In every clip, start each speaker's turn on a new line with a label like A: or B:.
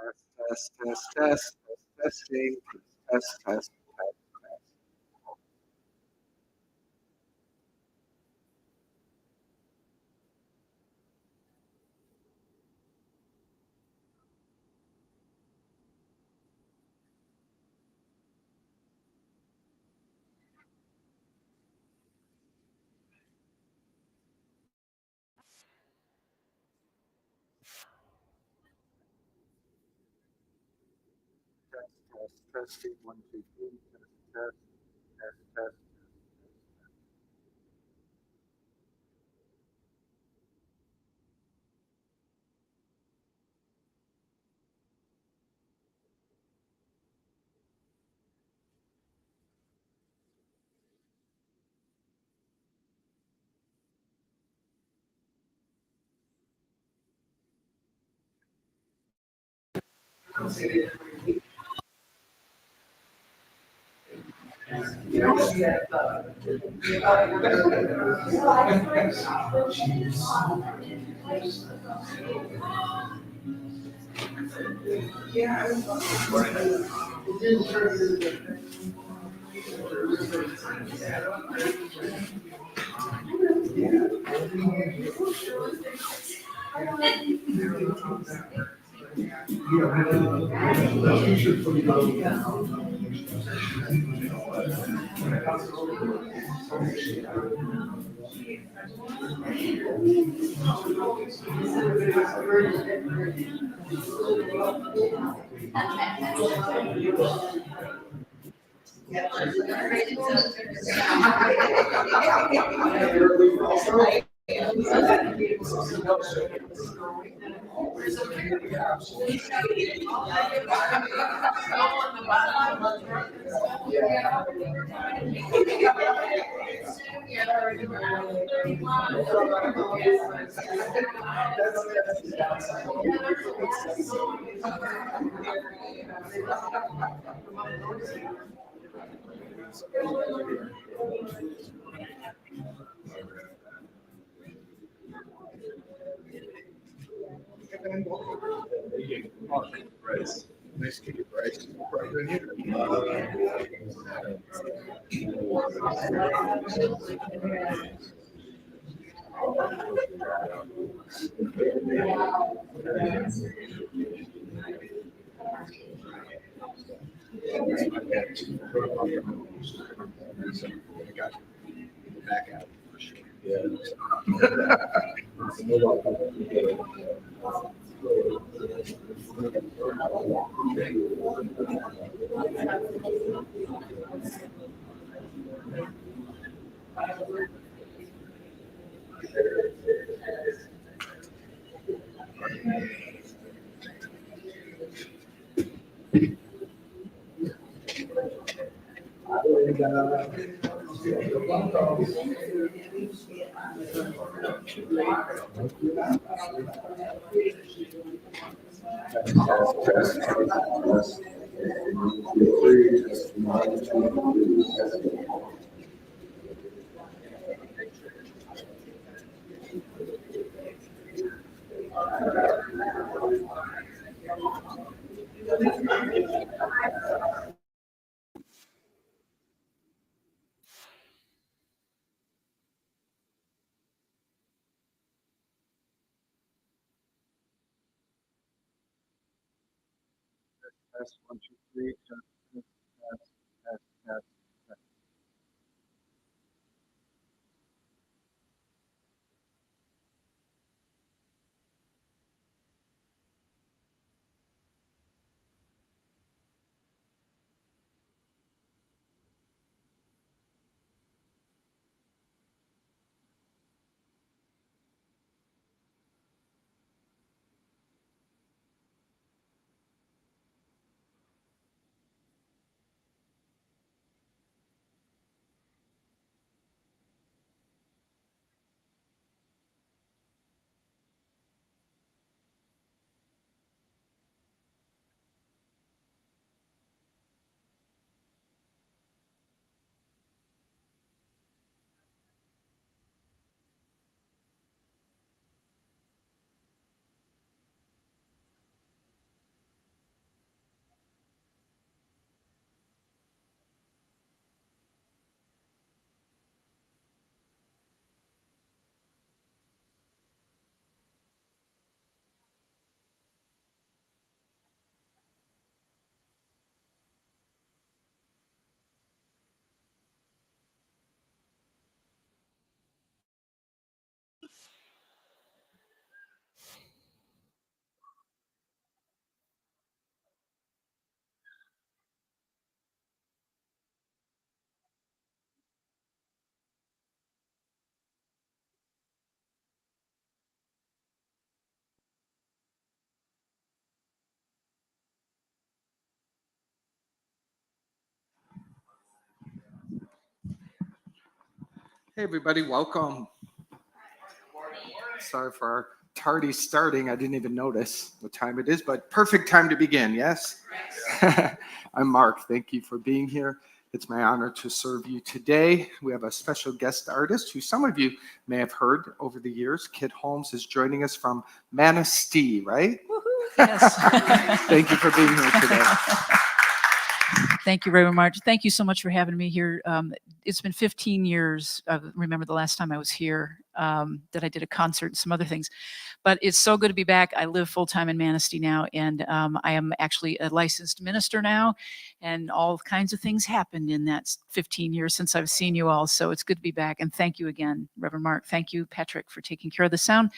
A: Test, test, test, testing, test, test. Testing, 1, 2, 3, test, test, test. Bryce. Nice to meet you, Bryce. Right in here. I got you. Back out. Test, 1, 2, 3, test, test, test, test, test. Hey, everybody, welcome. Sorry for our tardy starting. I didn't even notice what time it is, but perfect time to begin, yes? I'm Mark. Thank you for being here. It's my honor to serve you today. We have a special guest artist who some of you may have heard over the years. Kit Holmes is joining us from Manistee, right?
B: Woohoo, yes.
A: Thank you for being here today.
B: Thank you, Reverend Marge. Thank you so much for having me here. It's been 15 years. I remember the last time I was here that I did a concert and some other things. But it's so good to be back. I live full-time in Manistee now, and I am actually a licensed minister now, and all kinds of things happened in that 15 years since I've seen you all. So it's good to be back, and thank you again, Reverend Mark. Thank you, Patrick, for taking care of the sound.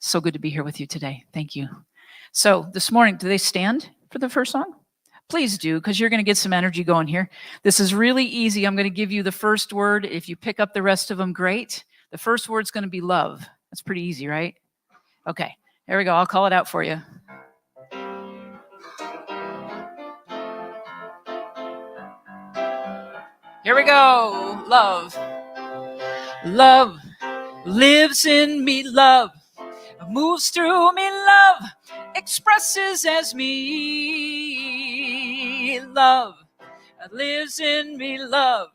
B: So good to be here with you today. Thank you. So this morning, do they stand for the first song? Please do, because you're going to get some energy going here. This is really easy. I'm going to give you the first word. If you pick up the rest of them, great. The first word's going to be love. That's pretty easy, right? Okay, here we go. I'll call it out for you. Here we go. Love. Love lives in me. Love moves through me. Love expresses as me. Love lives in me. Love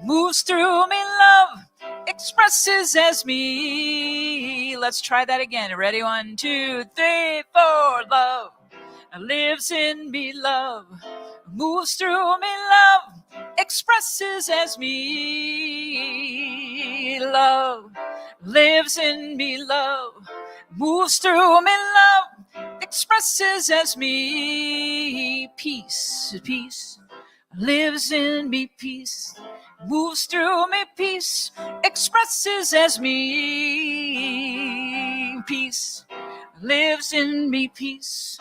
B: moves through me. Love expresses as me. Let's try that again. Ready? 1, 2, 3, 4. Love lives in me. Love moves through me. Love expresses as me. Love lives in me. Love moves through me. Love expresses as me. Peace, peace lives in me. Peace moves through me. Peace expresses as me. Peace lives in me. Peace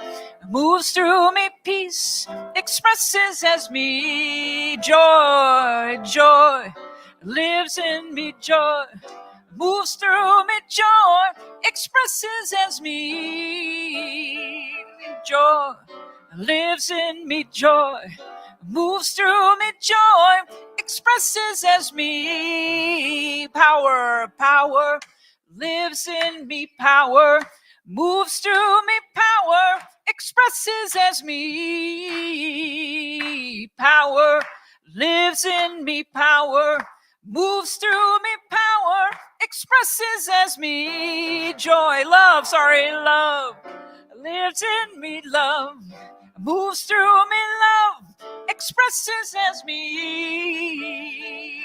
B: moves through me. Peace expresses as me. Joy, joy lives in me. Joy moves through me. Joy expresses as me. Joy lives in me. Joy moves through me. Joy expresses as me. Power, power lives in me. Power moves through me. Power expresses as me. Power lives in me. Power moves through me. Power expresses as me. Joy, love lives in me. Love moves through me. Love expresses as me.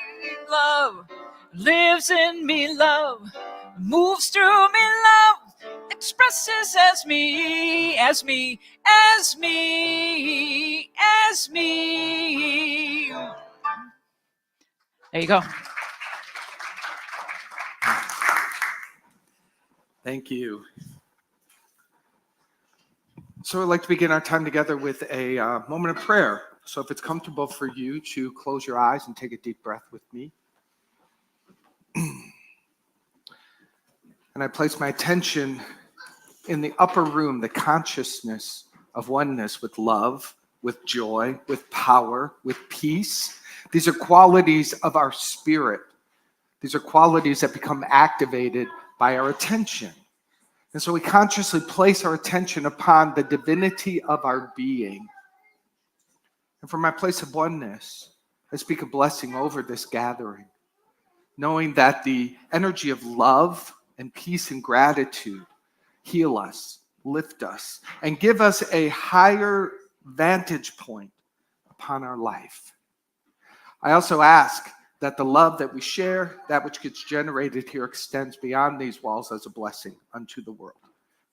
B: Love lives in me. Love moves through me. Love expresses as me. As me. As me. As me. There you go.
A: Thank you. So I'd like to begin our time together with a moment of prayer. So if it's comfortable for you to close your eyes and take a deep breath with me. And I place my attention in the upper room, the consciousness of oneness with love, with joy, with power, with peace. These are qualities of our spirit. These are qualities that become activated by our attention. And so we consciously place our attention upon the divinity of our being. And from my place of oneness, I speak a blessing over this gathering, knowing that the energy of love and peace and gratitude heal us, lift us, and give us a higher vantage point upon our life. I also ask that the love that we share, that which gets generated here, extends beyond these walls as a blessing unto the world.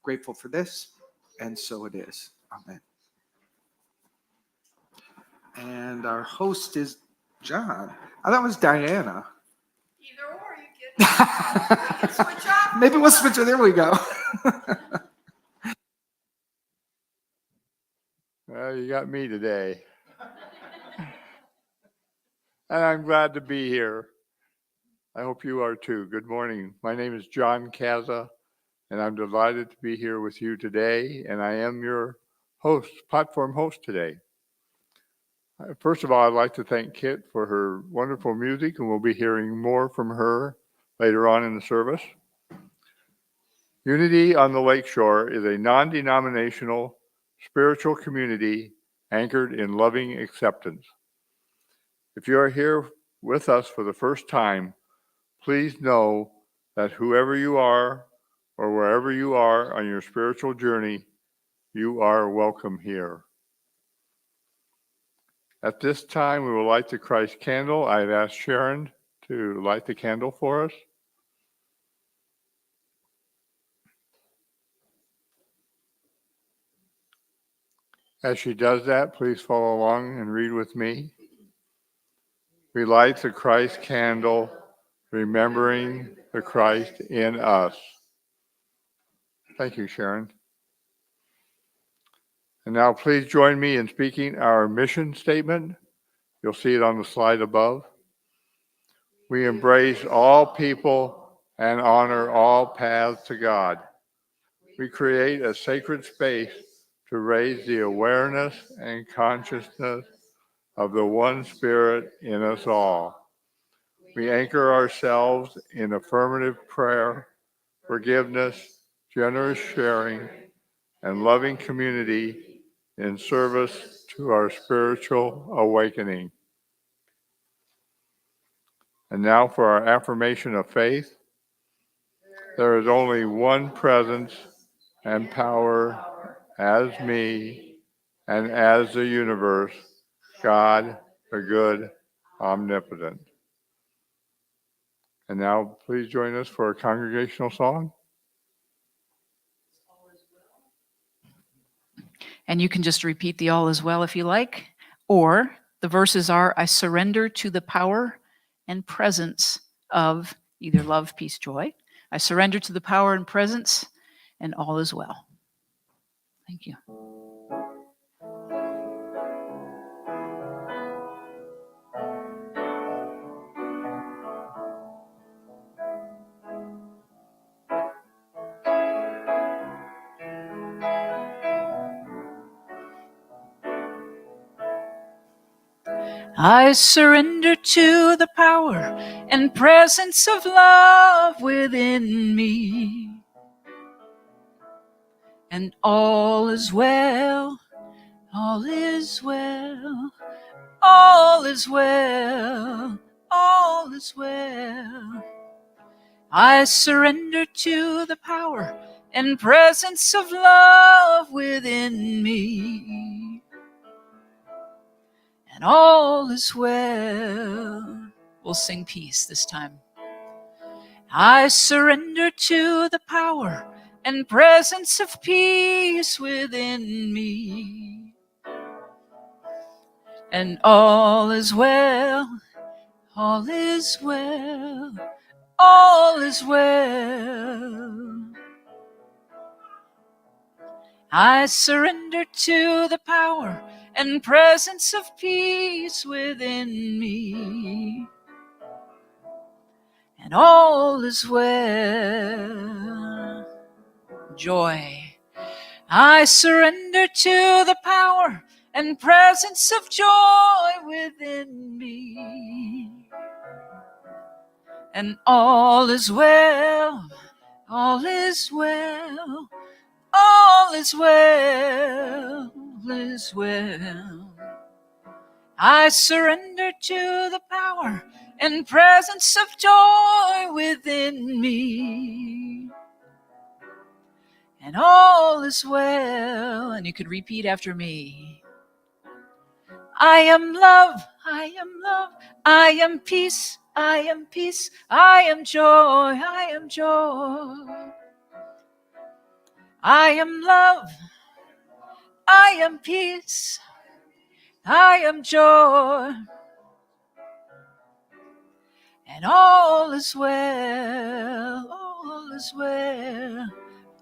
A: Grateful for this, and so it is. Amen. And our host is John. I thought it was Diana.
C: Either or, you can switch off.
A: Maybe we'll switch it. There we go.
D: Well, you got me today. And I'm glad to be here. I hope you are too. Good morning. My name is John Kaza, and I'm delighted to be here with you today. And I am your host, platform host today. First of all, I'd like to thank Kit for her wonderful music, and we'll be hearing more from her later on in the service. Unity on the Lakeshore is a non-denominational spiritual community anchored in loving acceptance. If you are here with us for the first time, please know that whoever you are or wherever you are on your spiritual journey, you are welcome here. At this time, we will light the Christ candle. I've asked Sharon to light the candle for us. As she does that, please follow along and read with me. We light the Christ candle, remembering the Christ in us. Thank you, Sharon. And now please join me in speaking our mission statement. You'll see it on the slide above. We embrace all people and honor all paths to God. We create a sacred space to raise the awareness and consciousness of the one Spirit in us all. We anchor ourselves in affirmative prayer, forgiveness, generous sharing, and loving community in service to our spiritual awakening. And now for our affirmation of faith. There is only one presence and power as me and as the universe, God, the good, omnipotent. And now please join us for a congregational song.
B: And you can just repeat the all is well if you like. Or the verses are, I surrender to the power and presence of either love, peace, joy. I surrender to the power and presence, and all is well. Thank you. I surrender to the power and presence of love within me. And all is well, all is well, all is well, all is well. I surrender to the power and presence of love within me. And all is well. We'll sing peace this time. I surrender to the power and presence of peace within me. And all is well, all is well, all is well. I surrender to the power and presence of peace within me. And all is well. Joy. I surrender to the power and presence of joy within me. And all is well, all is well, all is well, all is well. I surrender to the power and presence of joy within me. And all is well. And you could repeat after me. I am love, I am love, I am peace, I am peace, I am joy, I am joy. I am love, I am peace, I am joy. And all is well, all is well,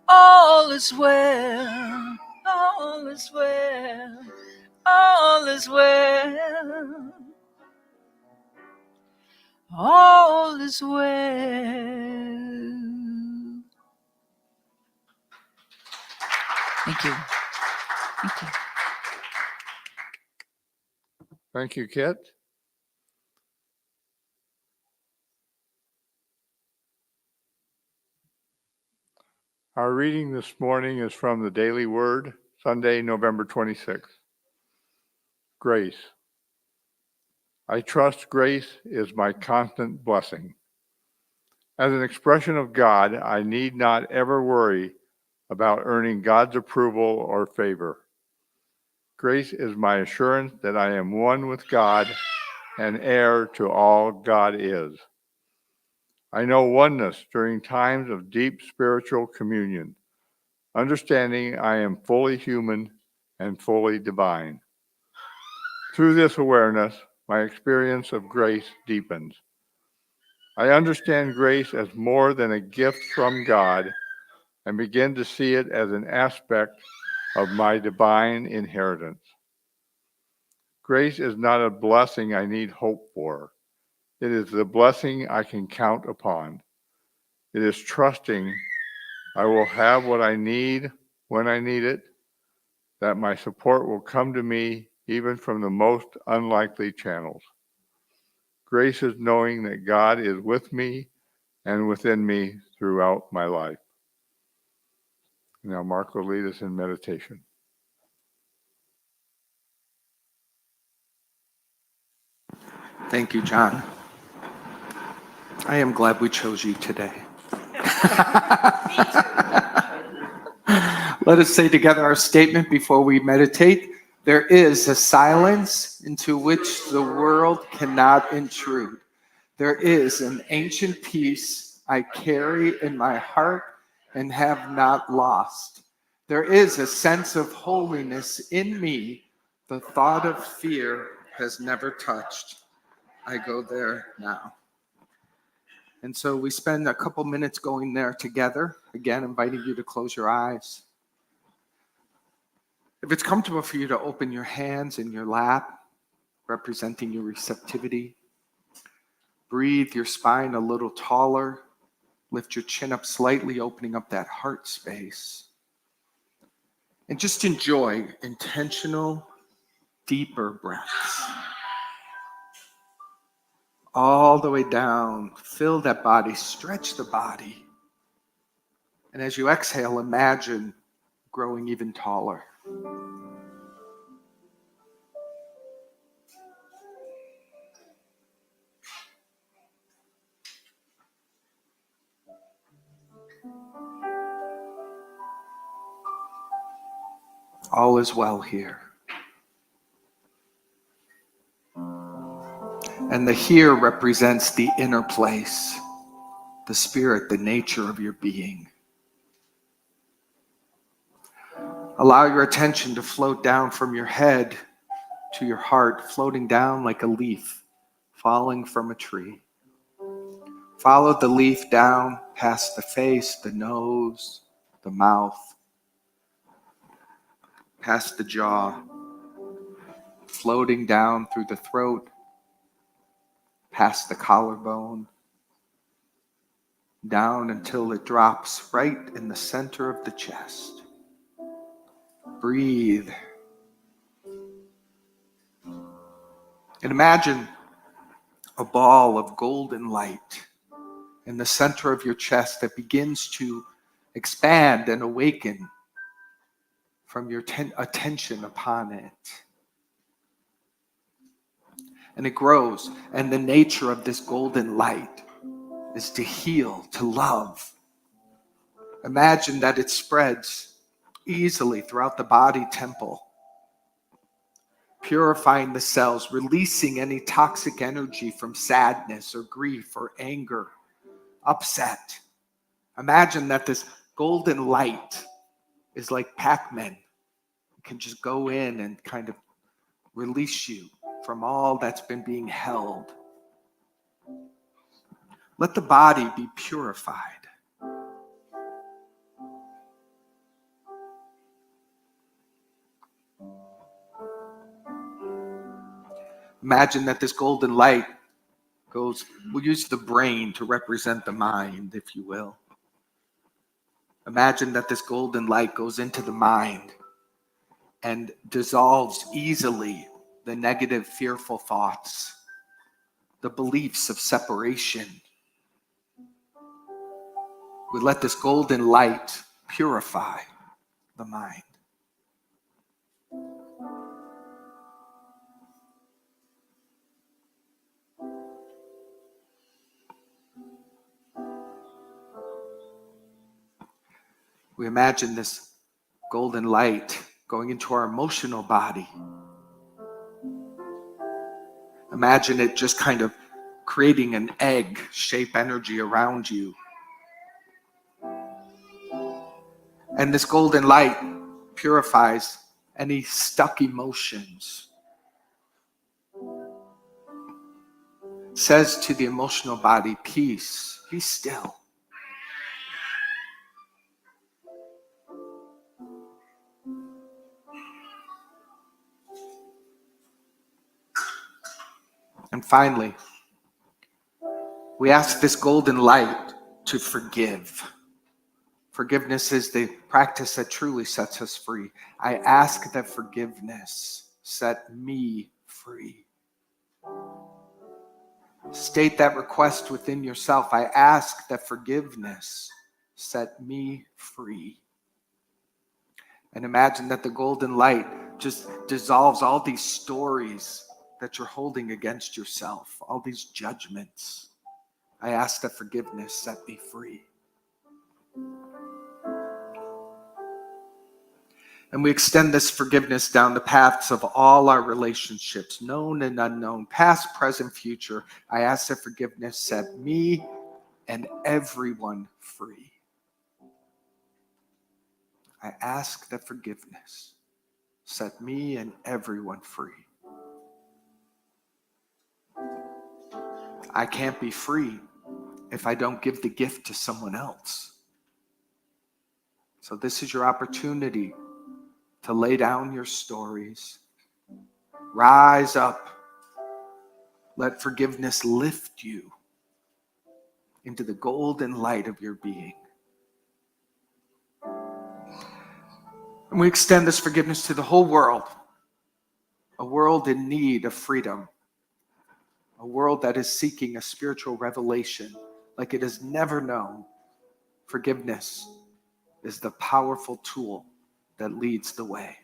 B: all is well, all is well, all is well, all is well. Thank you. Thank you.
D: Thank you, Kit. Our reading this morning is from the Daily Word, Sunday, November 26th. Grace. I trust grace is my constant blessing. As an expression of God, I need not ever worry about earning God's approval or favor. Grace is my assurance that I am one with God and heir to all God is. I know oneness during times of deep spiritual communion, understanding I am fully human and fully divine. Through this awareness, my experience of grace deepens. I understand grace as more than a gift from God and begin to see it as an aspect of my divine inheritance. Grace is not a blessing I need hope for. It is the blessing I can count upon. It is trusting I will have what I need when I need it, that my support will come to me even from the most unlikely channels. Grace is knowing that God is with me and within me throughout my life. Now, Mark will lead us in meditation.
A: Thank you, John. I am glad we chose you today. Let us say together our statement before we meditate. There is a silence into which the world cannot intrude. There is an ancient peace I carry in my heart and have not lost. There is a sense of holiness in me the thought of fear has never touched. I go there now. And so we spend a couple minutes going there together, again, inviting you to close your eyes. If it's comfortable for you to open your hands in your lap, representing your receptivity, breathe your spine a little taller, lift your chin up slightly, opening up that heart space. And just enjoy intentional, deeper breaths. All the way down, fill that body, stretch the body. And as you exhale, imagine growing even taller. All is well here. And the here represents the inner place, the spirit, the nature of your being. Allow your attention to float down from your head to your heart, floating down like a leaf falling from a tree. Follow the leaf down past the face, the nose, the mouth, past the jaw, floating down through the throat, past the collarbone, down until it drops right in the center of the chest. Breathe. And imagine a ball of golden light in the center of your chest that begins to expand and awaken from your attention upon it. And it grows, and the nature of this golden light is to heal, to love. Imagine that it spreads easily throughout the body temple, purifying the cells, releasing any toxic energy from sadness or grief or anger, upset. Imagine that this golden light is like Pac-Man. It can just go in and kind of release you from all that's been being held. Let the body be purified. Imagine that this golden light goes, we'll use the brain to represent the mind, if you will. Imagine that this golden light goes into the mind and dissolves easily the negative, fearful thoughts, the beliefs of separation. We let this golden light purify the mind. We imagine this golden light going into our emotional body. Imagine it just kind of creating an egg-shaped energy around you. And this golden light purifies any stuck emotions. It says to the emotional body, peace, be still. And finally, we ask this golden light to forgive. Forgiveness is the practice that truly sets us free. I ask that forgiveness set me free. State that request within yourself. I ask that forgiveness set me free. And imagine that the golden light just dissolves all these stories that you're holding against yourself, all these judgments. I ask that forgiveness set me free. And we extend this forgiveness down the paths of all our relationships, known and unknown, past, present, future. I ask that forgiveness set me and everyone free. I ask that forgiveness set me and everyone free. I can't be free if I don't give the gift to someone else. So this is your opportunity to lay down your stories. Rise up. Let forgiveness lift you into the golden light of your being. And we extend this forgiveness to the whole world, a world in need of freedom, a world that is seeking a spiritual revelation like it has never known. Forgiveness is the powerful tool that leads the way.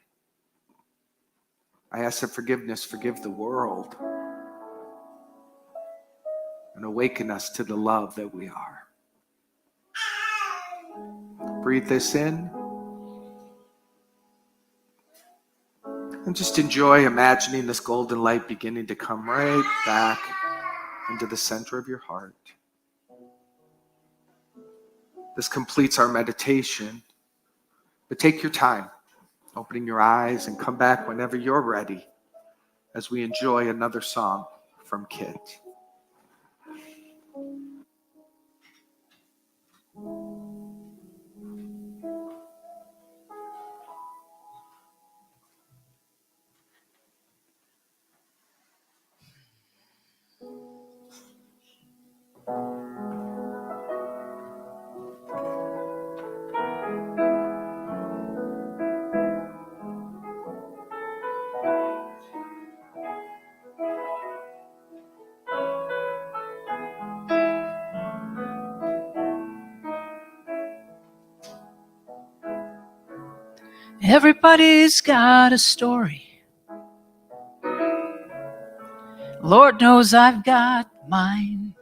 A: I ask that forgiveness forgive the world and awaken us to the love that we are. Breathe this in and just enjoy imagining this golden light beginning to come right back into the center of your heart. This completes our meditation, but take your time opening your eyes and come back whenever you're ready as we enjoy another song from Kit.
B: Everybody's got a story. Lord knows I've got mine.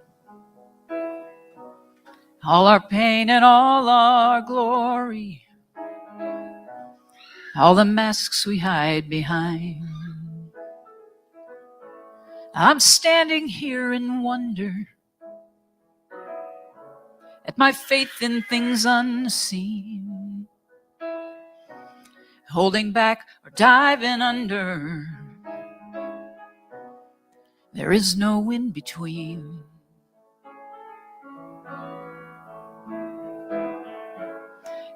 B: All our pain and all our glory. All the masks we hide behind. I'm standing here in wonder at my faith in things unseen. Holding back or diving under. There is no in between.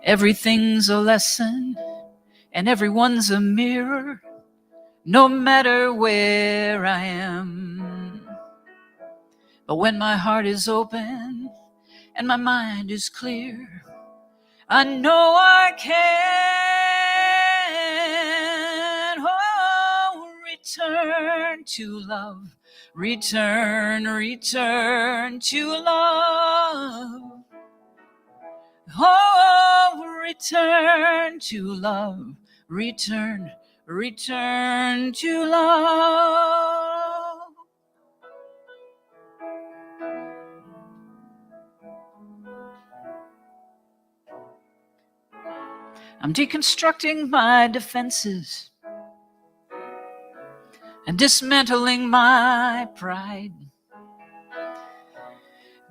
B: Everything's a lesson and everyone's a mirror, no matter where I am. But when my heart is open and my mind is clear, I know I can return to love. Return, return to love. Oh, return to love. Return, return to love. I'm deconstructing my defenses and dismantling my pride,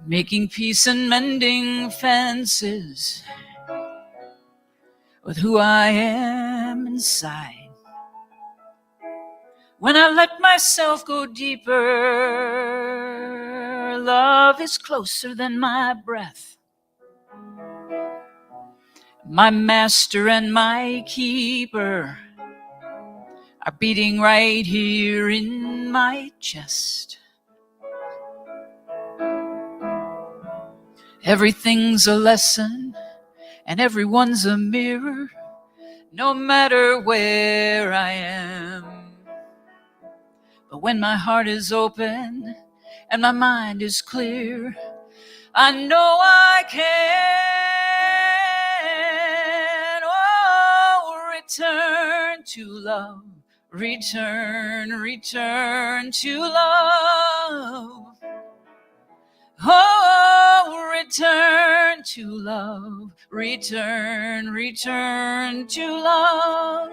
B: making peace and mending fences with who I am inside. When I let myself go deeper, love is closer than my breath. My master and my keeper are beating right here in my chest. Everything's a lesson and everyone's a mirror, no matter where I am. But when my heart is open and my mind is clear, I know I can. Oh, return to love. Return, return to love. Oh, return to love. Return, return to love.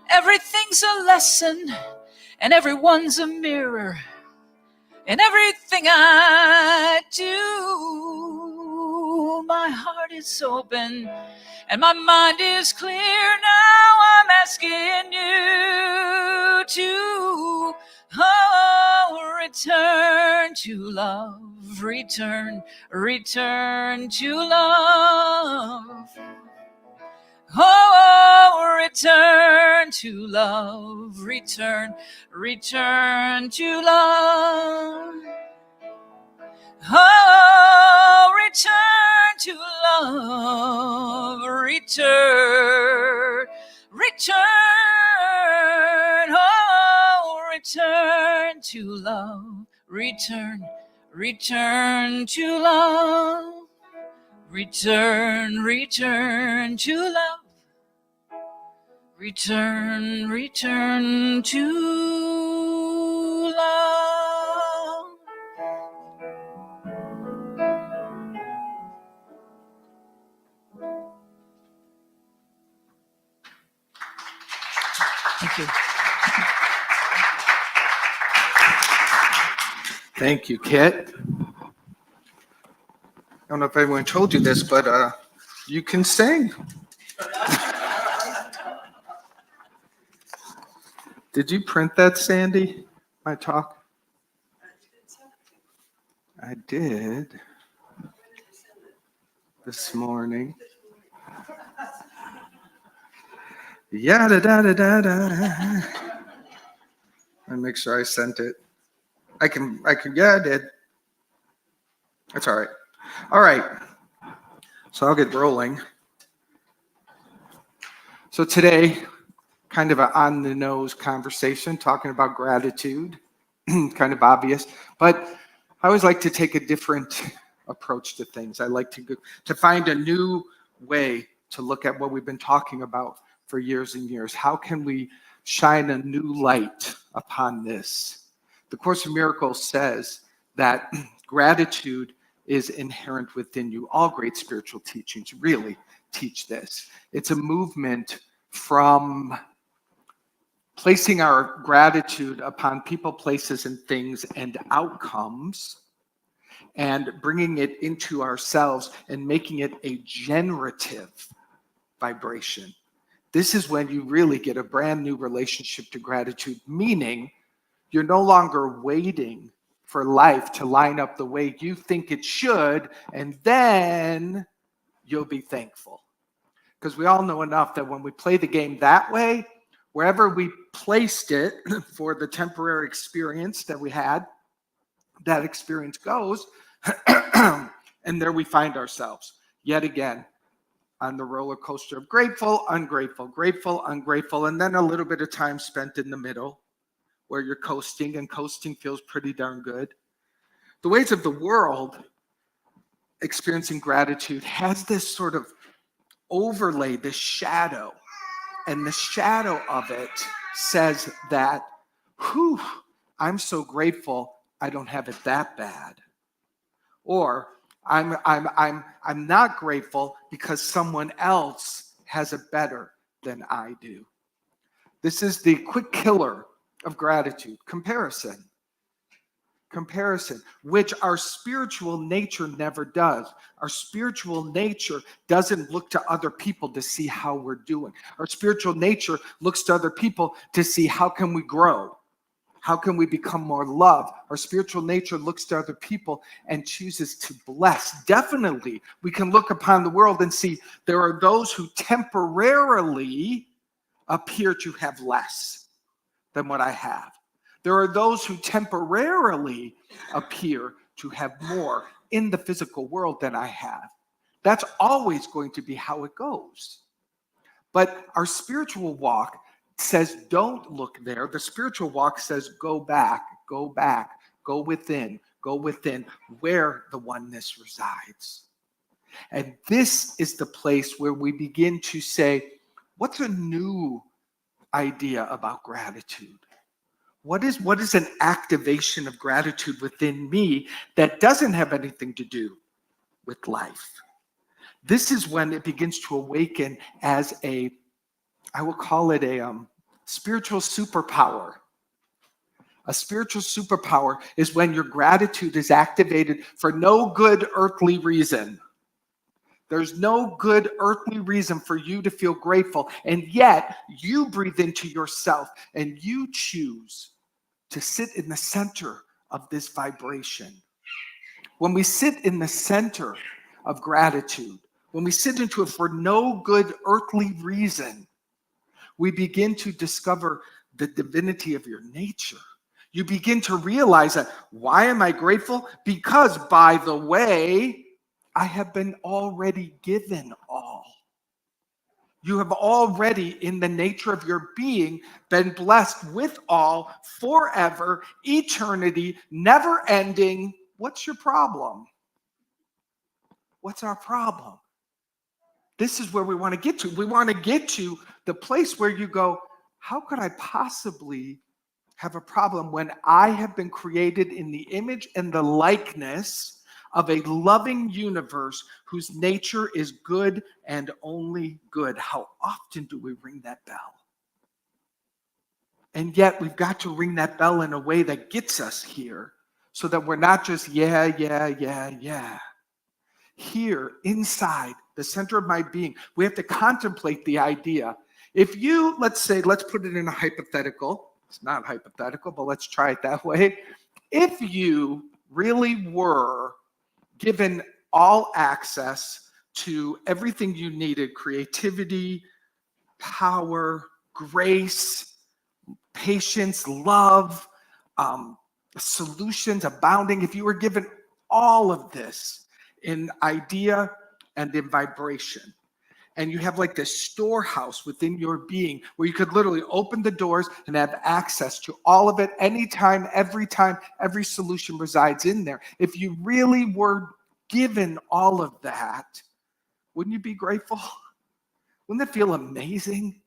B: Everything's a lesson and everyone's a mirror. In everything I do, my heart is open and my mind is clear. Now I'm asking you to, oh, return to love. Return, return to love. Oh, return to love. Return, return to love. Oh, return to love. Return, return. Oh, return to love. Return, return to love. Return, return to love. Return, return to love. Thank you.
A: Thank you, Kit. I don't know if anyone told you this, but you can sing. Did you print that, Sandy? My talk? I did. This morning. Yada da da da da. I make sure I sent it. I can. Yeah, I did. That's all right. All right. So I'll get rolling. So today, kind of an on-the-nose conversation, talking about gratitude, kind of obvious. But I always like to take a different approach to things. I like to find a new way to look at what we've been talking about for years and years. How can we shine a new light upon this? The Course in Miracles says that gratitude is inherent within you. All great spiritual teachings really teach this. It's a movement from placing our gratitude upon people, places, and things and outcomes, and bringing it into ourselves and making it a generative vibration. This is when you really get a brand new relationship to gratitude, meaning you're no longer waiting for life to line up the way you think it should, and then you'll be thankful. Because we all know enough that when we play the game that way, wherever we placed it for the temporary experience that we had, that experience goes, and there we find ourselves. Yet again, on the roller coaster of grateful, ungrateful, grateful, ungrateful, and then a little bit of time spent in the middle where you're coasting, and coasting feels pretty darn good. The ways of the world experiencing gratitude has this sort of overlay, this shadow, and the shadow of it says that, whew, I'm so grateful I don't have it that bad. Or I'm not grateful because someone else has it better than I do. This is the quick killer of gratitude, comparison. Comparison, which our spiritual nature never does. Our spiritual nature doesn't look to other people to see how we're doing. Our spiritual nature looks to other people to see how can we grow? How can we become more loved? Our spiritual nature looks to other people and chooses to bless. Definitely, we can look upon the world and see there are those who temporarily appear to have less than what I have. There are those who temporarily appear to have more in the physical world than I have. That's always going to be how it goes. But our spiritual walk says, don't look there. The spiritual walk says, go back, go within, where the oneness resides. And this is the place where we begin to say, what's a new idea about gratitude? What is an activation of gratitude within me that doesn't have anything to do with life? This is when it begins to awaken as I will call it a spiritual superpower. A spiritual superpower is when your gratitude is activated for no good earthly reason. There's no good earthly reason for you to feel grateful, and yet you breathe into yourself and you choose to sit in the center of this vibration. When we sit in the center of gratitude, when we sit into it for no good earthly reason, we begin to discover the divinity of your nature. You begin to realize that, why am I grateful? Because, by the way, I have been already given all. You have already, in the nature of your being, been blessed with all forever, eternity, never ending. What's your problem? What's our problem? This is where we want to get to. We want to get to the place where you go, how could I possibly have a problem when I have been created in the image and the likeness of a loving universe whose nature is good and only good? How often do we ring that bell? And yet we've got to ring that bell in a way that gets us here so that we're not just yeah. Here, inside the center of my being, we have to contemplate the idea. If you, let's put it in a hypothetical. It's not hypothetical, but let's try it that way. If you really were given all access to everything you needed, creativity, power, grace, patience, love, solutions abounding, if you were given all of this in idea and in vibration, and you have like this storehouse within your being where you could literally open the doors and have access to all of it anytime, every solution resides in there. If you really were given all of that, wouldn't you be grateful? Wouldn't it feel amazing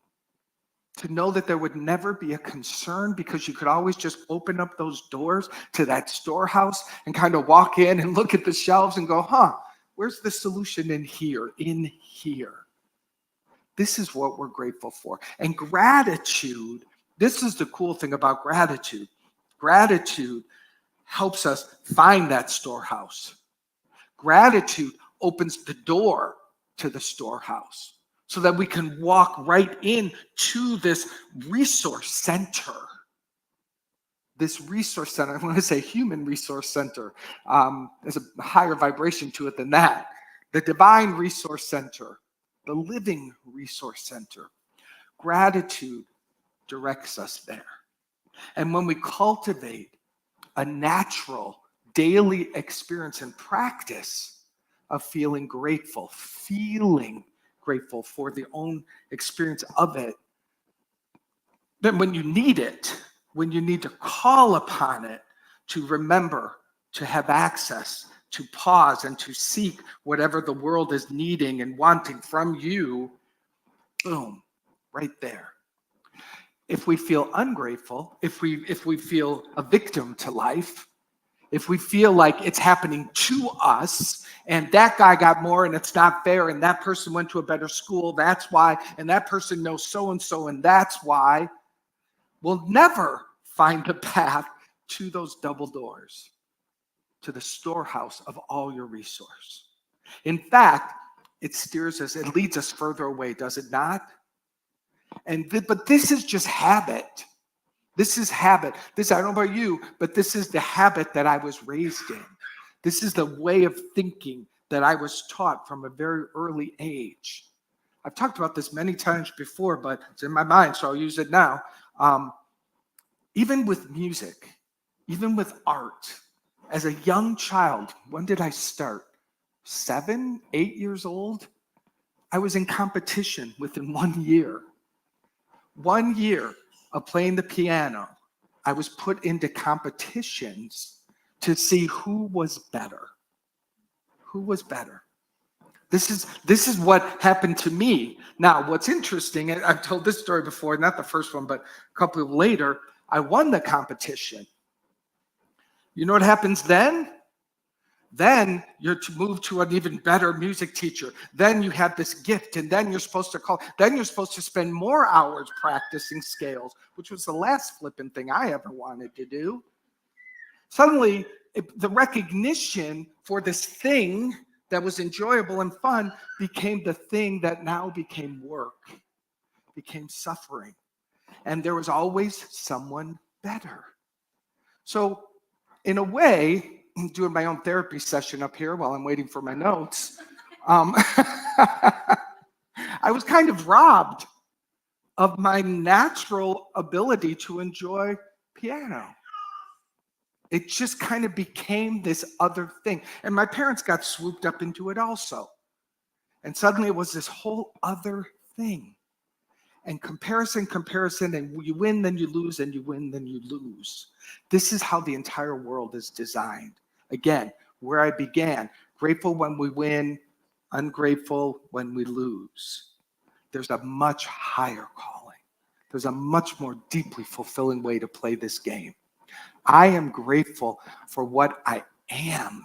A: to know that there would never be a concern because you could always just open up those doors to that storehouse and kind of walk in and look at the shelves and go, where's the solution in here? In here. This is what we're grateful for. And gratitude, this is the cool thing about gratitude. Gratitude helps us find that storehouse. Gratitude opens the door to the storehouse so that we can walk right into this resource center. This resource center, I want to say human resource center. There's a higher vibration to it than that. The divine resource center. The living resource center. Gratitude directs us there. And when we cultivate a natural daily experience and practice of feeling grateful, grateful for the own experience of it, then when you need it, when you need to call upon it, to remember, to have access, to pause and to seek whatever the world is needing and wanting from you, boom, right there. If we feel ungrateful, if we feel a victim to life, if we feel like it's happening to us and that guy got more and it's not fair and that person went to a better school, that's why, and that person knows so-and-so and that's why, we'll never find the path to those double doors, to the storehouse of all your resource. In fact, it steers us, it leads us further away, does it not? But this is just habit. This is habit. This, I don't know about you, but this is the habit that I was raised in. This is the way of thinking that I was taught from a very early age. I've talked about this many times before, but it's in my mind, so I'll use it now. Even with music, even with art, as a young child, when did I start? 7, 8 years old? I was in competition within 1 year. 1 year of playing the piano, I was put into competitions to see who was better. Who was better? This is what happened to me. Now, what's interesting, and I've told this story before, not the first one, but a couple of later, I won the competition. You know what happens then? Then you're to move to an even better music teacher. Then you have this gift, and then you're supposed to spend more hours practicing scales, which was the last flipping thing I ever wanted to do. Suddenly, the recognition for this thing that was enjoyable and fun became the thing that now became work, became suffering. And there was always someone better. So, in a way, I'm doing my own therapy session up here while I'm waiting for my notes. I was kind of robbed of my natural ability to enjoy piano. It just kind of became this other thing. And my parents got swooped up into it also. And suddenly it was this whole other thing. And comparison, and you win, then you lose, and you win, then you lose. This is how the entire world is designed. Again, where I began, grateful when we win, ungrateful when we lose. There's a much higher calling. There's a much more deeply fulfilling way to play this game. I am grateful for what I am.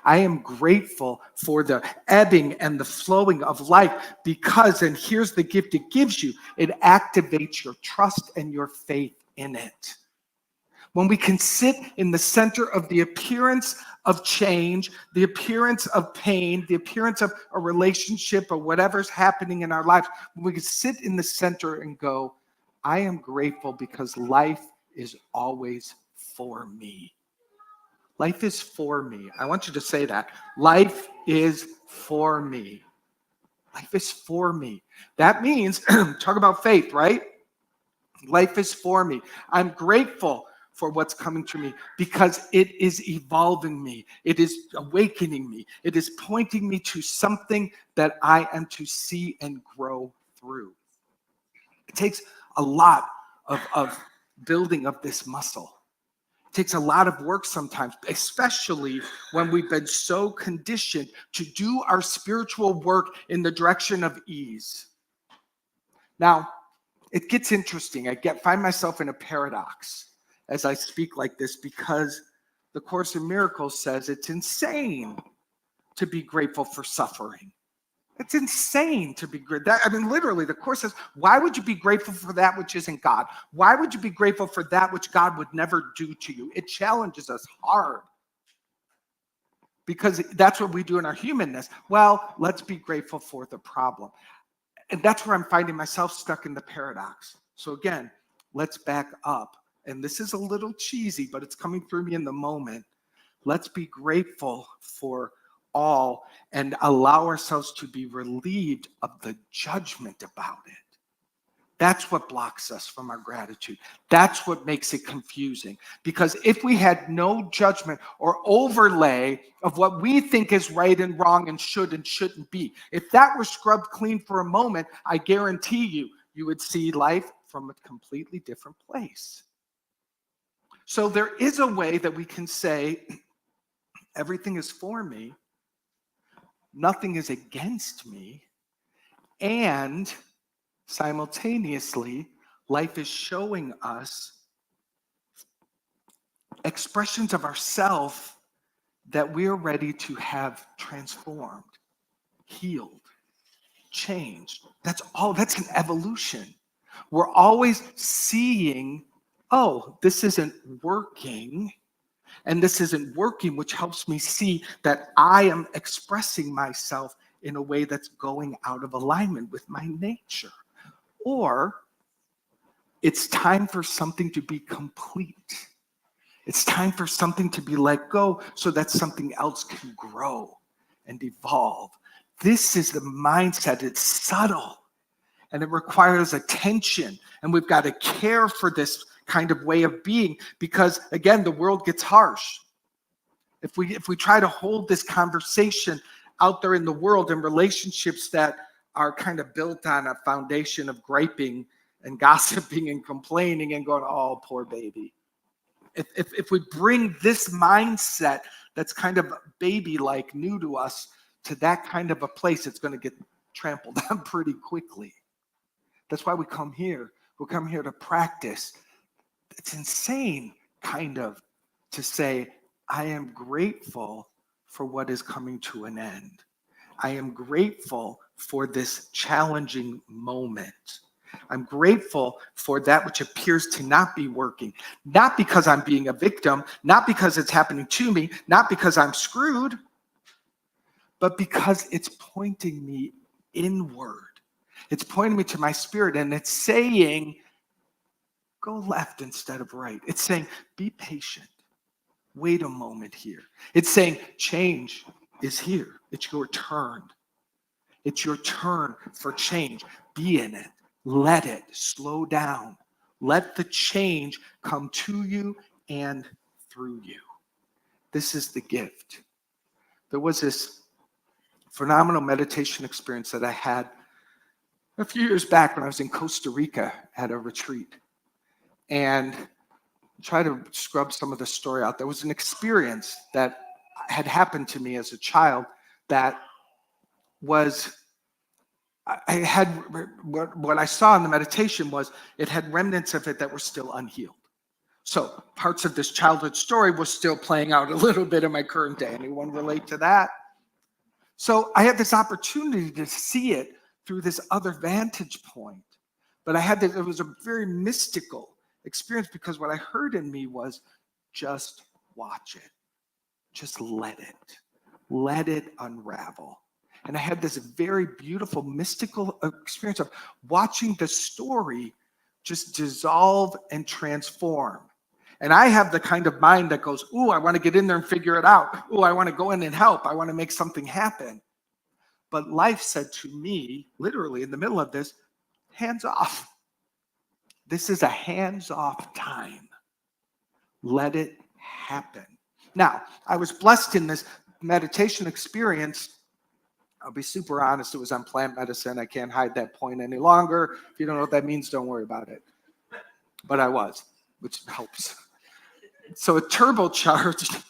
A: I am grateful for the ebbing and the flowing of life because, and here's the gift it gives you, it activates your trust and your faith in it. When we can sit in the center of the appearance of change, the appearance of pain, the appearance of a relationship or whatever's happening in our lives, when we can sit in the center and go, I am grateful because life is always for me. Life is for me. I want you to say that. Life is for me. Life is for me. That means, talk about faith, right? Life is for me. I'm grateful for what's coming to me because it is evolving me. It is awakening me. It is pointing me to something that I am to see and grow through. It takes a lot of building of this muscle. It takes a lot of work sometimes, especially when we've been so conditioned to do our spiritual work in the direction of ease. Now, it gets interesting. Find myself in a paradox as I speak like this because the Course in Miracles says it's insane to be grateful for suffering. It's insane to be grateful. Literally, the Course says, why would you be grateful for that which isn't God? Why would you be grateful for that which God would never do to you? It challenges us hard because that's what we do in our humanness. Well, let's be grateful for the problem. And that's where I'm finding myself stuck in the paradox. So again, let's back up. And this is a little cheesy, but it's coming through me in the moment. Let's be grateful for all and allow ourselves to be relieved of the judgment about it. That's what blocks us from our gratitude. That's what makes it confusing. Because if we had no judgment or overlay of what we think is right and wrong and should and shouldn't be, if that were scrubbed clean for a moment, I guarantee you, you would see life from a completely different place. So there is a way that we can say, everything is for me, nothing is against me, and simultaneously, life is showing us expressions of ourself that we're ready to have transformed, healed, changed. That's an evolution. We're always seeing, oh, this isn't working, and this isn't working, which helps me see that I am expressing myself in a way that's going out of alignment with my nature. Or it's time for something to be complete. It's time for something to be let go so that something else can grow and evolve. This is the mindset. It's subtle and it requires attention. And we've got to care for this kind of way of being because, again, the world gets harsh. If we try to hold this conversation out there in the world in relationships that are kind of built on a foundation of griping and gossiping and complaining and going, oh, poor baby. If we bring this mindset that's kind of baby-like, new to us, to that kind of a place, it's going to get trampled on pretty quickly. That's why we come here. We come here to practice. It's insane, kind of, to say, I am grateful for what is coming to an end. I am grateful for this challenging moment. I'm grateful for that which appears to not be working, not because I'm being a victim, not because it's happening to me, not because I'm screwed, but because it's pointing me inward. It's pointing me to my spirit, and it's saying, go left instead of right. It's saying, be patient. Wait a moment here. It's saying, change is here. It's your turn. It's your turn for change. Be in it. Let it slow down. Let the change come to you and through you. This is the gift. There was this phenomenal meditation experience that I had a few years back when I was in Costa Rica at a retreat. And try to scrub some of the story out. There was an experience that had happened to me as a child that was, I had, what I saw in the meditation was it had remnants of it that were still unhealed. So parts of this childhood story was still playing out a little bit in my current day. Anyone relate to that? So I had this opportunity to see it through this other vantage point. But it was a very mystical experience because what I heard in me was just watch it. Just let it unravel. And I had this very beautiful mystical experience of watching the story just dissolve and transform. And I have the kind of mind that goes, ooh, I want to get in there and figure it out. Ooh, I want to go in and help. I want to make something happen. But life said to me, literally in the middle of this, hands off. This is a hands-off time. Let it happen. Now, I was blessed in this meditation experience. I'll be super honest, it was on plant medicine. I can't hide that point any longer. If you don't know what that means, don't worry about it. But I was, which helps. So it turbocharged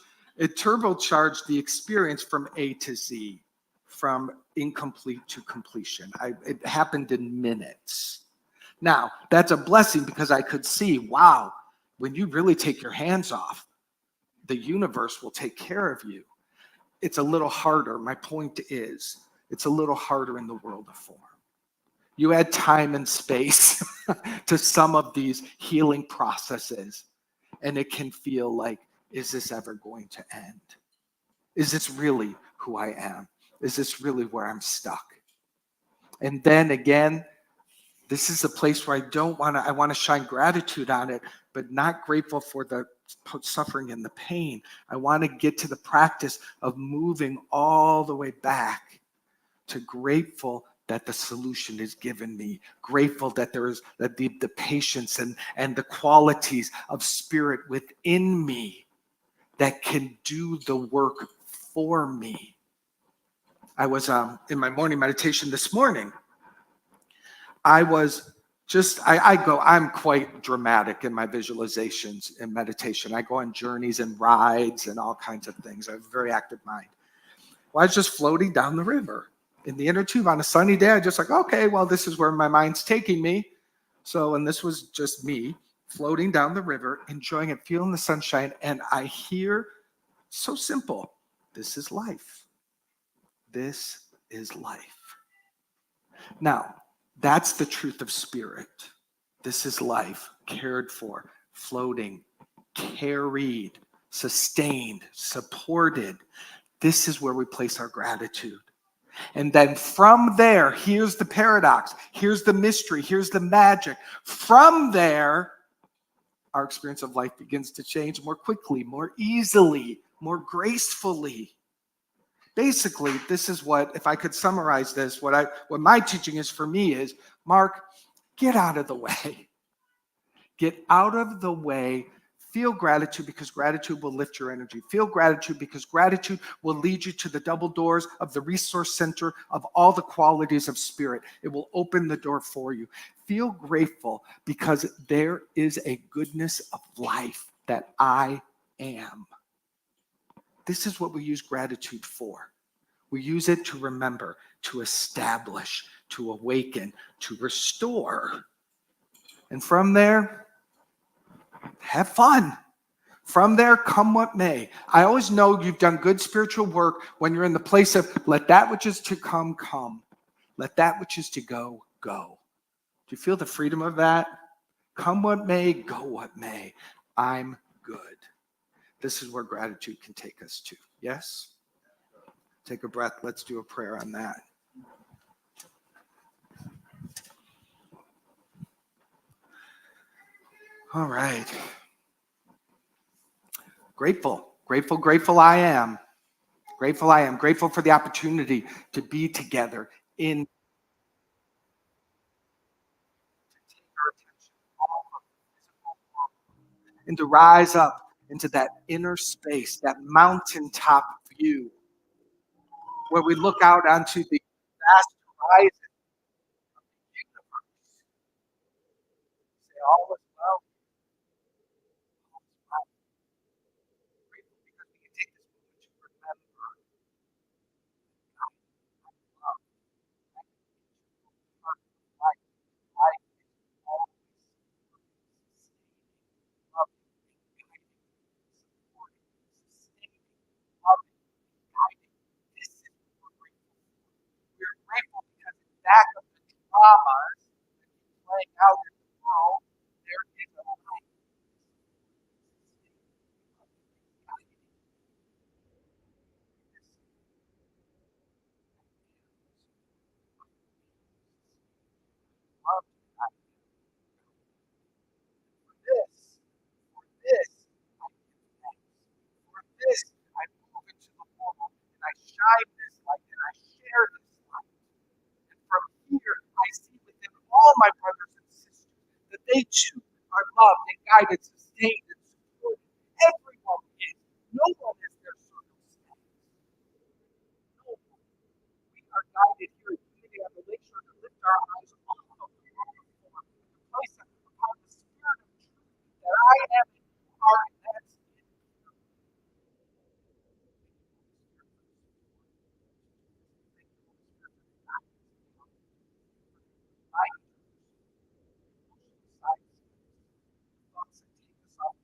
A: the experience from A to Z, from incomplete to completion. It happened in minutes. Now, that's a blessing because I could see, wow, when you really take your hands off, the universe will take care of you. It's a little harder. My point is, it's a little harder in the world of form. You add time and space to some of these healing processes, and it can feel like, is this ever going to end? Is this really who I am? Is this really where I'm stuck? And then again, this is a place where I want to shine gratitude on it, but not grateful for the suffering and the pain. I want to get to the practice of moving all the way back to grateful that the solution is given me. Grateful that there is that the patience and the qualities of spirit within me that can do the work for me. I was in my morning meditation this morning. I'm quite dramatic in my visualizations and meditation. I go on journeys and rides and all kinds of things. I have a very active mind. Well, I was just floating down the river in the inner tube on a sunny day. I just like, okay, well, this is where my mind's taking me. So, and this was just me floating down the river, enjoying it, feeling the sunshine. And I hear, so simple, this is life. This is life. Now, that's the truth of spirit. This is life, cared for, floating, carried, sustained, supported. This is where we place our gratitude. And then from there, here's the paradox, here's the mystery, here's the magic. From there, our experience of life begins to change more quickly, more easily, more gracefully. Basically, this is what, if I could summarize this, what my teaching is for me is, Mark, get out of the way. Get out of the way. Feel gratitude because gratitude will lift your energy. Feel gratitude because gratitude will lead you to the double doors of the resource center of all the qualities of spirit. It will open the door for you. Feel grateful because there is a goodness of life that I am. This is what we use gratitude for. We use it to remember, to establish, to awaken, to restore. And from there, have fun. From there, come what may. I always know you've done good spiritual work when you're in the place of let that which is to come, come. Let that which is to go, go. Do you feel the freedom of that? Come what may, go what may. I'm good. This is where gratitude can take us to. Yes? Take a breath. Let's do a prayer on that. All right. Grateful, grateful, grateful I am. Grateful I am. Grateful for the opportunity to be together in and to rise up into that inner space, that mountaintop view where we look out onto the vast horizon of the universe. Say, all is well. All is well. Grateful because we can take this moment to remember God, love, life. Life is always sustaining, loving, guiding, supporting, sustaining, loving, guiding. This is what we're grateful for. We're grateful because in back of the dramas that keep playing out in the world, there is a life. For this, I give thanks. For this, I move into the world and I shine this light and I share this light. And from here, I see within all my brothers and sisters that they too are loved and guided, sustained, and supported. Everyone is. No one is their circumstance. No one. We are guided here at Unity on the Lakeshore to lift our eyes off of the wrong form, to place them upon the spirit of truth that I am and you are, and that's in you. Thoughts that take us off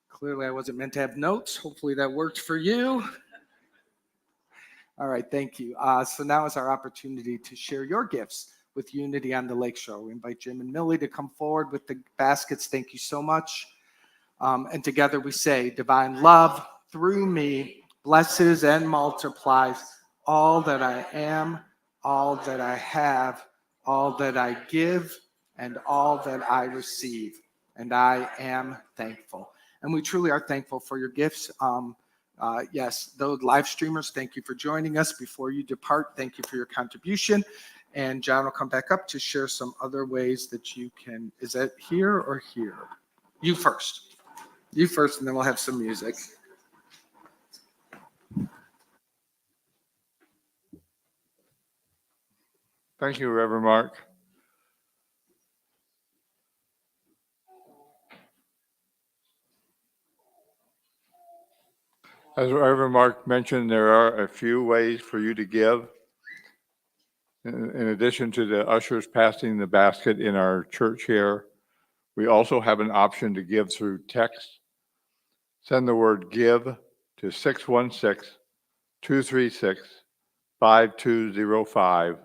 A: Clearly, I wasn't meant to have notes. Hopefully, that worked for you. All right, thank you. So now is our opportunity to share your gifts with Unity on the Lakeshore. We invite Jim and Millie to come forward with the baskets. Thank you so much. And together we say, divine love through me blesses and multiplies all that I am, all that I have, all that I give, and all that I receive. And I am thankful. And we truly are thankful for your gifts. Yes, those live streamers, thank you for joining us. Before you depart, thank you for your contribution. And John will come back up to share some other ways that you can, is that here or here? You first. You first, and then we'll have some music.
D: Thank you, Reverend Mark. As Reverend Mark mentioned, there are a few ways for you to give. In addition to the ushers passing the basket in our church here, we also have an option to give through text. Send the word give to 616-236-5205.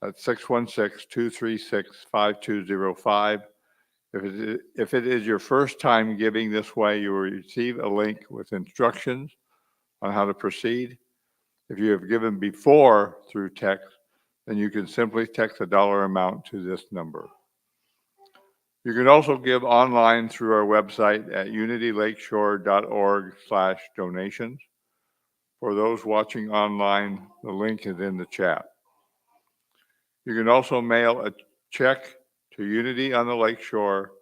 D: That's 616-236-5205. If it is your first time giving this way, you will receive a link with instructions on how to proceed. If you have given before through text, then you can simply text a dollar amount to this number. You can also give online through our website at unitylakeshore.org/donations. For those watching online, the link is in the chat. You can also mail a check to Unity on the Lakeshore,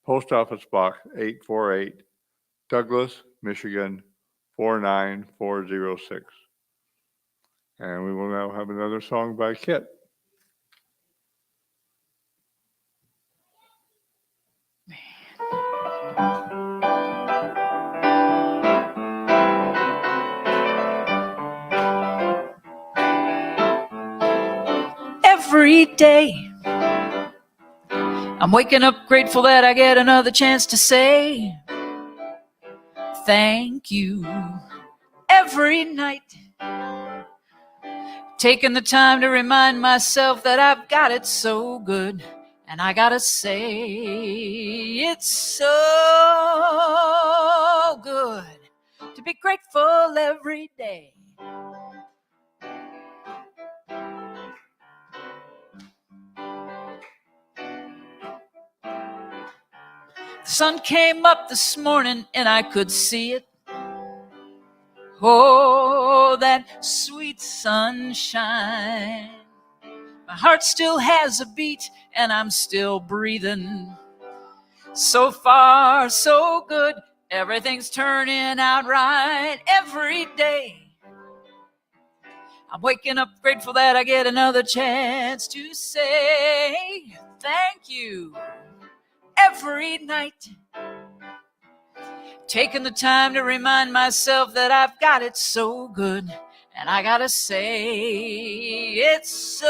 D: Post Office Box 848, Douglas, Michigan 49406. And we will now have another song by Kit.
B: Every day I'm waking up grateful that I get another chance to say thank you. Every night taking the time to remind myself that I've got it so good. And I gotta say, it's so good to be grateful every day. The sun came up this morning and I could see it. Oh, that sweet sunshine. My heart still has a beat and I'm still breathing. So far, so good. Everything's turning out right every day. I'm waking up grateful that I get another chance to say thank you every night. Taking the time to remind myself that I've got it so good. And I gotta say, it's so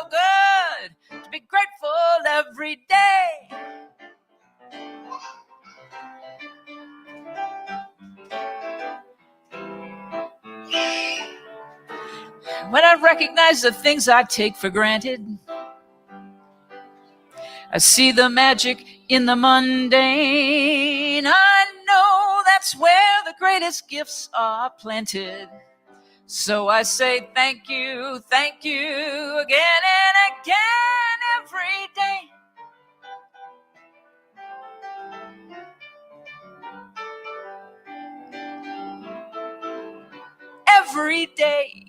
B: good to be grateful every day. When I recognize the things I take for granted, I see the magic in the mundane. I know that's where the greatest gifts are planted. So I say thank you again and again every day. Every day.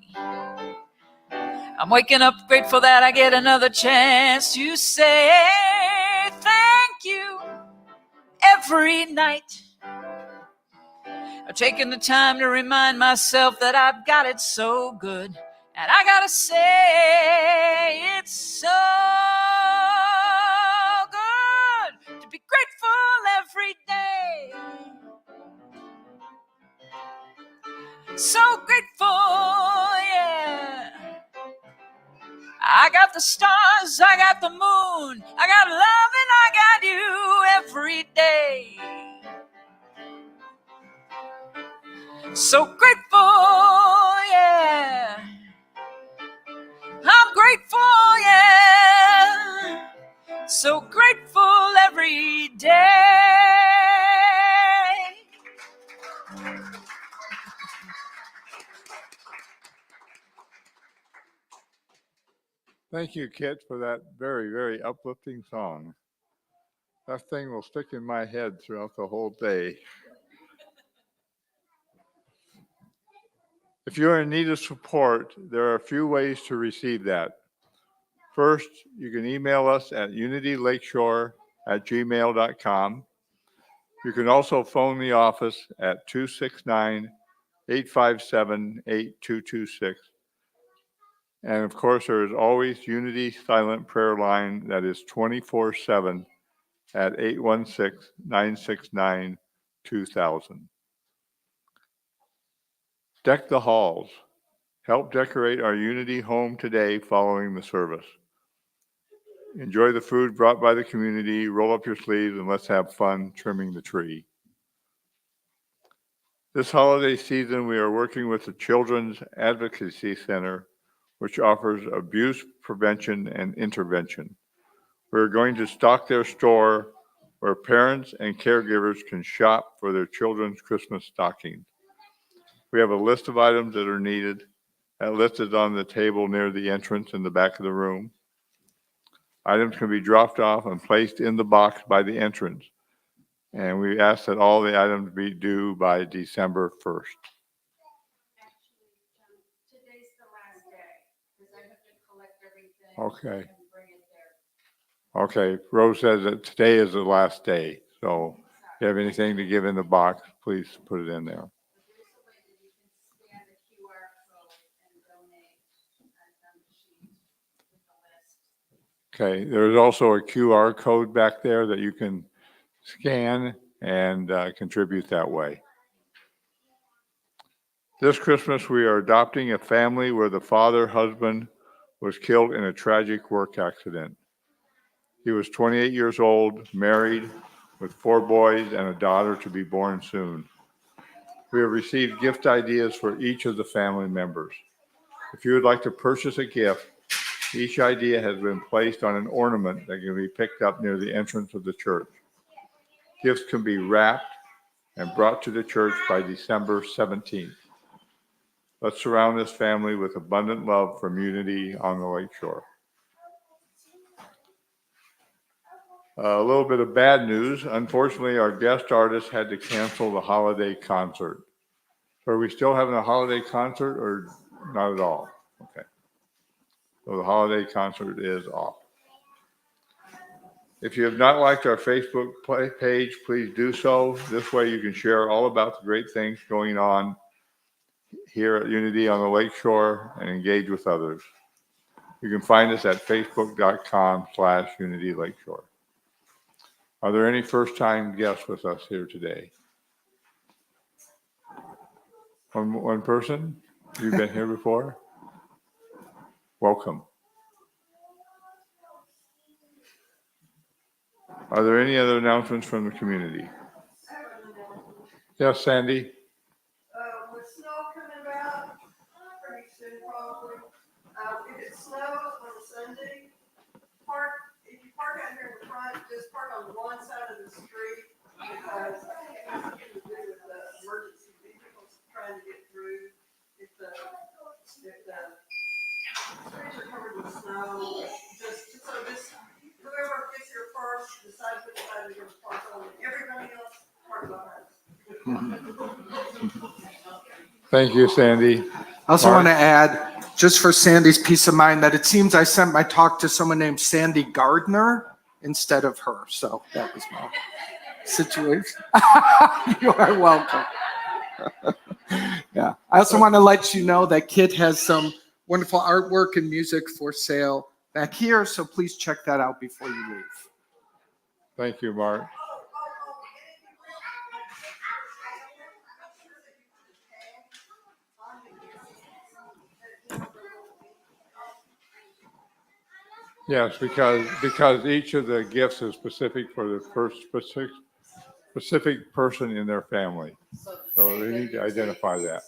B: I'm waking up grateful that I get another chance to say thank you every night. I've taken the time to remind myself that I've got it so good. And I gotta say, it's so good to be grateful every day. So grateful, yeah. I got the stars, I got the moon, I got love and I got you every day. So grateful, yeah. I'm grateful, yeah. So grateful every day.
D: Thank you, Kit, for that very, very uplifting song. That thing will stick in my head throughout the whole day. If you're in need of support, there are a few ways to receive that. First, you can email us at unitylakeshore@gmail.com. You can also phone the office at 269-857-8226. And of course, there is always Unity Silent Prayer Line that is 24/7 at 816-969-2000. Deck the halls. Help decorate our Unity home today following the service. Enjoy the food brought by the community, roll up your sleeves, and let's have fun trimming the tree. This holiday season, we are working with the Children's Advocacy Center, which offers abuse prevention and intervention. We're going to stock their store where parents and caregivers can shop for their children's Christmas stockings. We have a list of items that are needed. That list is on the table near the entrance in the back of the room. Items can be dropped off and placed in the box by the entrance. And we ask that all the items be due by December 1st.
C: Today's the last day, because I have to collect everything.
D: Okay.
C: And bring it there.
D: Okay, Rose says that today is the last day. So if you have anything to give in the box, please put it in there.
C: But there's a way that you can scan the QR code and donate on the sheet with the list.
D: Okay, there's also a QR code back there that you can scan and contribute that way. This Christmas, we are adopting a family where the husband was killed in a tragic work accident. He was 28 years old, married, with 4 boys and a daughter to be born soon. We have received gift ideas for each of the family members. If you would like to purchase a gift, each idea has been placed on an ornament that can be picked up near the entrance of the church. Gifts can be wrapped and brought to the church by December 17th. Let's surround this family with abundant love from Unity on the Lakeshore. A little bit of bad news. Unfortunately, our guest artist had to cancel the holiday concert. So are we still having a holiday concert or not at all? Okay. So the holiday concert is off. If you have not liked our Facebook page, please do so. This way you can share all about the great things going on here at Unity on the Lakeshore and engage with others. You can find us at facebook.com/Unity Lakeshore. Are there any first-time guests with us here today? One person? You've been here before? Welcome. Are there any other announcements from the community? Yes, Sandy?
C: With snow coming about pretty soon probably, if it snows on Sunday, if you park out here in the front, just park on one side of the street, because it has something to do with the emergency vehicles trying to get through. If the streets are covered with snow, whoever gets here first, decide which side they're gonna park on, everybody else park behind.
D: Thank you, Sandy.
A: I also
D: Mark?
A: want to add, just for Sandy's peace of mind, that it seems I sent my talk to someone named Sandy Gardner instead of her. So that was my situation. You are welcome. Yeah. I also want to let you know that Kit has some wonderful artwork and music for sale back here. So please check that out before you leave.
D: Thank you, Mark. Yes, because each of the gifts is specific for the first specific person in their family. So they need to identify that.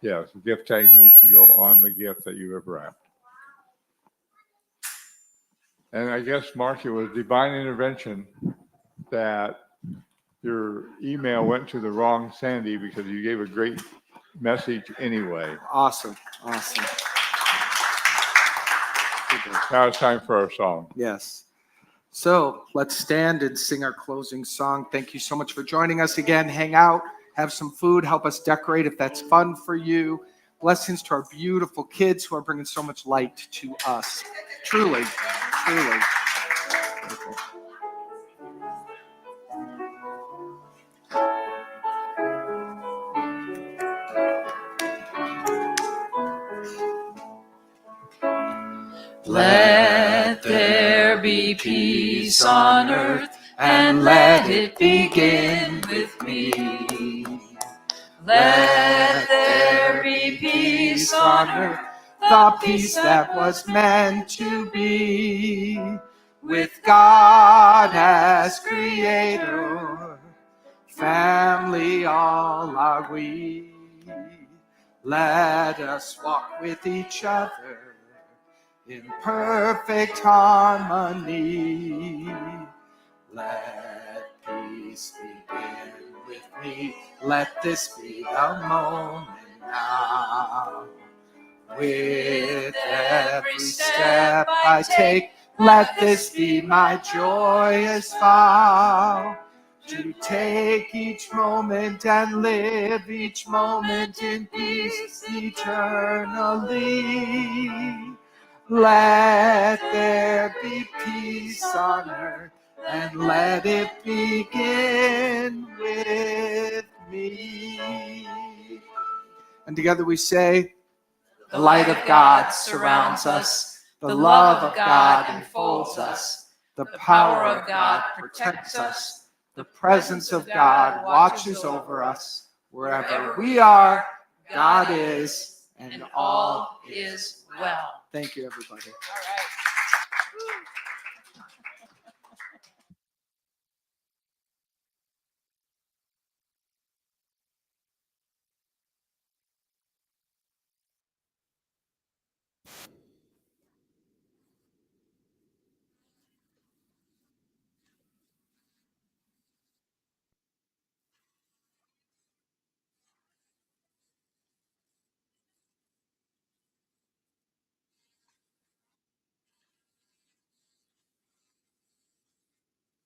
D: Yes, the gift tag needs to go on the gift that you have wrapped. And I guess, Mark, it was divine intervention that your email went to the wrong Sandy because you gave a great message anyway.
A: Awesome. Awesome.
D: Now it's time for our song.
A: Yes. So let's stand and sing our closing song. Thank you so much for joining us again. Hang out, have some food, help us decorate if that's fun for you. Blessings to our beautiful kids who are bringing so much light to us. Truly, truly. Okay.
B: Let there be peace on earth, and let it begin with me. Let there be peace on earth,
A: The peace that was meant to be, with God as creator, family all are we. Let us walk with each other in perfect harmony. Let peace begin with me. Let this be the moment now. With every step I take, let this be my joyous vow. To take each moment and live each moment in peace eternally. Let there be peace on earth, and let it begin with me. And together we say, the light of God surrounds us, the love of God enfolds us, the power of God protects us, the presence of God watches over us. Wherever we are, God is, and all is well. Thank you, everybody.
B: All right.